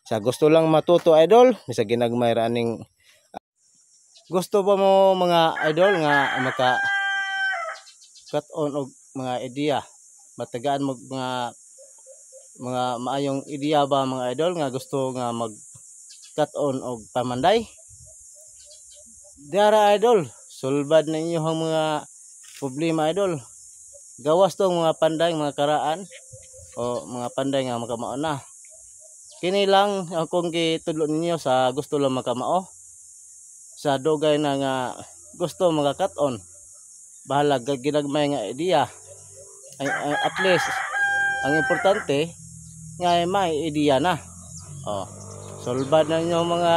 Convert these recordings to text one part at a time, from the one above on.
Sa gusto lang matuto idol, bisag ginagmay ra ning gusto pa mo mga idol nga maka cut on og mga ideya, matagaan mo mga maayong ideya ba mga idol nga gusto nga mag cut on og pamanday. Dara idol, sulbad na inyo ang mga problema idol. Gawas tong mga panday mga karaan o mga panday nga makamao na. Kini lang akong gitudlo ninyo sa gusto lang makamao. Sa dugay na nga gusto maka cut on. Bahala ginagmay nga ideya. At least ang importante nga may ideya na. Oh, sulbad na ninyo mga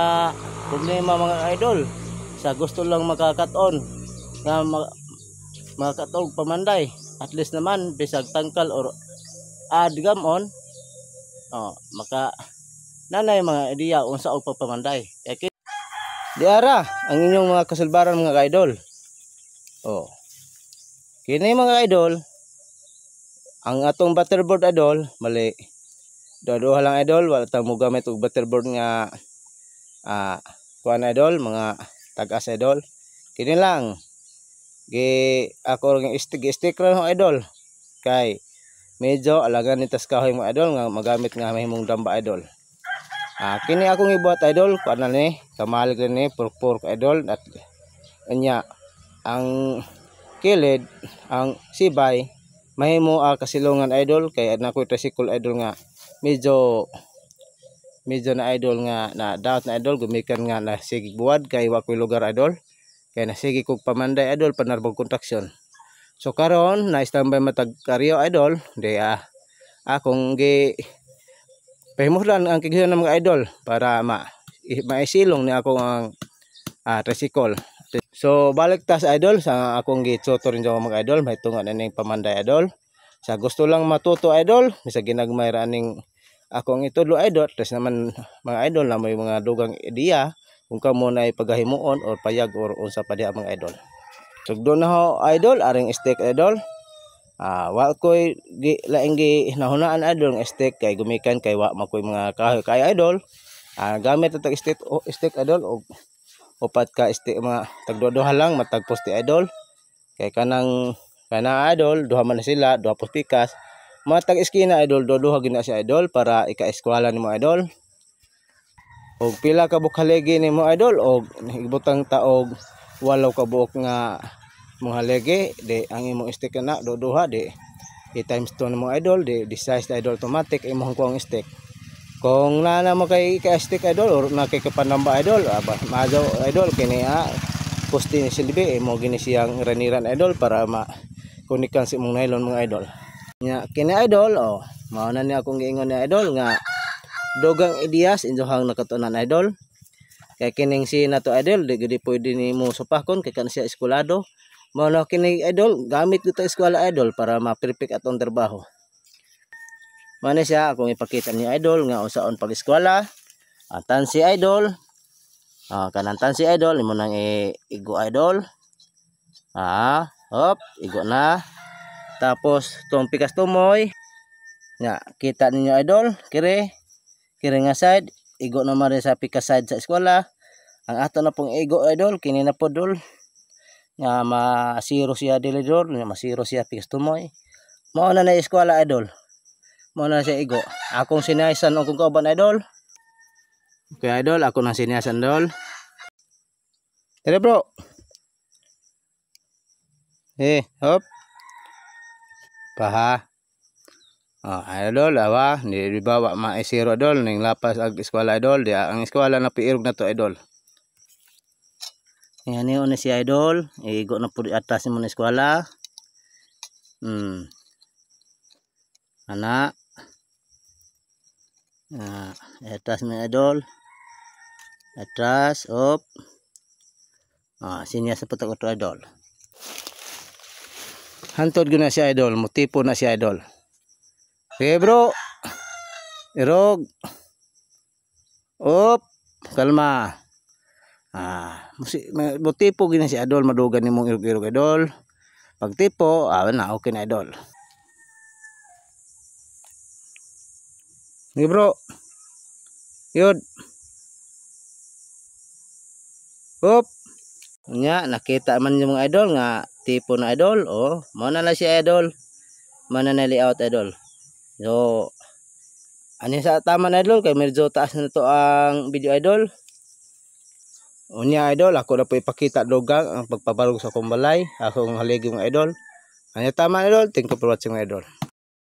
problema mga idol. Sa gusto lang maka cut on nga makatog pamanday. At least naman bisag tangkal or adgam on. Oh, maka nanay mga ideya unsa og pagpamanday. Diara ang inyong mga kasulbaran mga idol. Oh. Kini mga idol, ang atong butterboard idol, mali. Duha lang idol, wala ta mo gamit og butterboard nga kuan idol, mga tag-as idol. Kini lang. Ako ring stick lang idol. Kay medyo alagan ni tas kahoy mga idol nga magamit nga mahimong damba idol. Kini akong ibuhat idol, kuan ni, kamalig ni pork idol at anya ang kilid, ang sibay mahimo kasilungan idol kay nakoy tricycle idol nga medyo na idol nga na doubt na idol gumikan nga na sigig buwad kay wa koy lugar idol kay nasigi kog pamanday idol panarbog kontraksyon. So karon na standby matag karyo idol di akong pahimulan ang kighiyon ng mga idol para maisilong ni ako ang tricycle. So balik tas idol sa akong gitutor rin mga idol, may tunga na ning pamanday idol. Sa gusto lang matuto idol, bisag ginagmay ra ning akong itudlo idol, tas naman mga idol na may mga dugang ideya kung kamo na pagahimuon or payag or unsa pa diha mga idol. Sugdo na ho idol aring stick idol. Wa koy laing nahunaan idol ng stick kay gumikan kay wa makoy mga kahoy kay idol. Gamit atong stick idol og upat ka stick mga tagduha lang matag poste idol. Kay kana idol duha man sila, duha postikas. Matag iskina idol duha gina si idol para ika-eskwela nimo idol. Og pila ka bukhalegi nimo idol og ibutang taog 8 ka buok nga mga legi di ang imong stick na duha di times 2 nimo idol di size idol automatic imong kuang stick. Kung nana mo kay stick idol or nakikapanamba idol majo idol kini poste ni silbi imo gini siyang raniran idol para makunikan si imong nylon mga idol. Nya kini idol mao na ni akong giingon ni idol nga dogang ideyas injohang nakatunan idol. Kay kining si nato idol di gid pwede nimo supakon kay kan siya eskwelado. Mao na kini idol gamit dito eskwela idol para ma-perfect atong trabaho. Mane siya akong ipakita ni idol nga unsaon pag-eskwela. Tansi idol. Kanan tansi idol imo nang igo idol. Igo na. Tapos tong pikas tumoy. Nya kita ninyo idol, kire nga side, igo na man sa pikas side sa eskwela. Ang ato na pong igo idol kini na podol. Nga masiro siya dili idol, nga masiro siya pikas tumoy. Mao na eskwela idol. Mao na siya igo. Akong sinaysan og kauban idol. Okay idol, ako nang sinaysan idol. Tara bro. Hop. Paha. Idol awa di bawa maisiro idol ning lapas ag eskwela idol di ang eskwela na piirog na to idol. Yan ni una si idol, igo na pud atas mo na eskwela. Ana. Atas mo idol. Atas op. Sinya sa putok to idol. Hantod guna si idol, motipo na si idol. Okay bro. Irog. Op. Kalma. Motipo gina si idol, madugan nimong irog-irog idol. Pag tipo, na okay na idol. Okay bro. Yun. Hop. Nya nakita man yung mga idol nga tipo na idol. Oh, mao na lang si idol. Mana na layout idol. So ani sa tama na idol kay medyo taas na to ang video idol. Unya idol, ako na po ipakita dogang ang pagpabarog sa akong balay, akong haligi mga idol. Ano tama idol, thank you for watching mga idol.